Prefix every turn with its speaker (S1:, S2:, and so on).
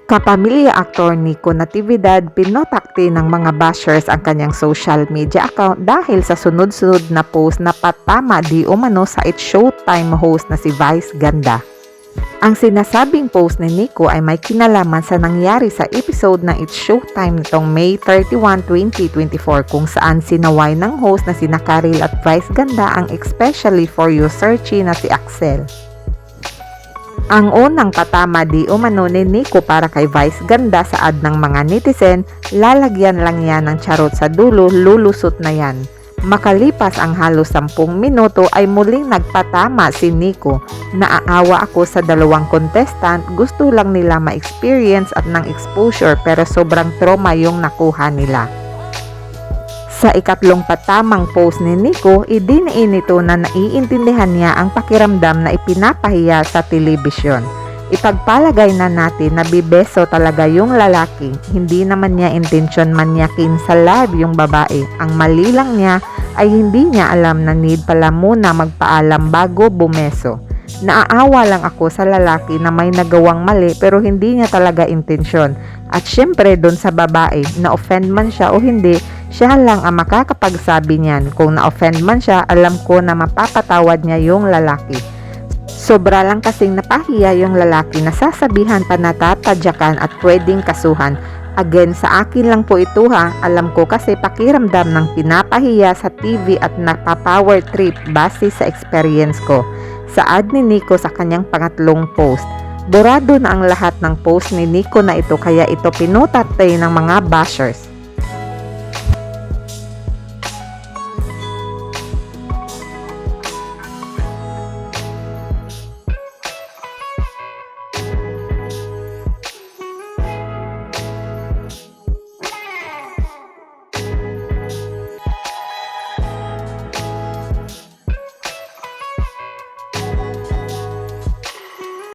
S1: Kapamilya aktor Nico Natividad pinotakti ng mga bashers ang kanyang social media account dahil sa sunod-sunod na post na patama di umano sa It's Showtime host na si Vice Ganda. Ang sinasabing post ni Nico ay may kinalaman sa nangyari sa episode ng It's Showtime nitong May 31, 2024 kung saan sinaway ng host na sina Karil at Vice Ganda ang especially for you searchy na si Axel. Ang unang patama di umano ni Nico para kay Vice Ganda sa ad ng mga netizen, lalagyan lang yan ng charot sa dulo, lulusot na yan. Makalipas ang halos 10 minuto ay muling nagpatama si Nico. Naaawa ako sa dalawang contestant, gusto lang nila ma-experience at ng exposure pero sobrang trauma yung nakuha nila. Sa ikatlong patamang post ni Nico, idiniin nito na naiintindihan niya ang pakiramdam na ipinapahiya sa telebisyon. Ipagpalagay na natin na bibeso talaga yung lalaki, hindi naman niya intensyon manyakin sa live yung babae. Ang mali lang niya ay hindi niya alam na need pala muna magpaalam bago bumeso. Naaawa lang ako sa lalaki na may nagawang mali pero hindi niya talaga intensyon. At syempre doon sa babae, na-offend man siya o hindi, siya lang ang makakapagsabi niyan. Kung na-offend man siya, alam ko na mapapatawad niya yung lalaki. Sobra lang kasing napahiya yung lalaki na sasabihan pa na tatadyakan at pwedeng kasuhan. Again, sa akin lang po ito ha. Alam ko kasi pakiramdam ng pinapahiya sa TV at napapower trip base sa experience ko. Sa ad ni Nico sa kanyang pangatlong post, burado na ang lahat ng post ni Nico na ito kaya ito pinutatay ng mga bashers.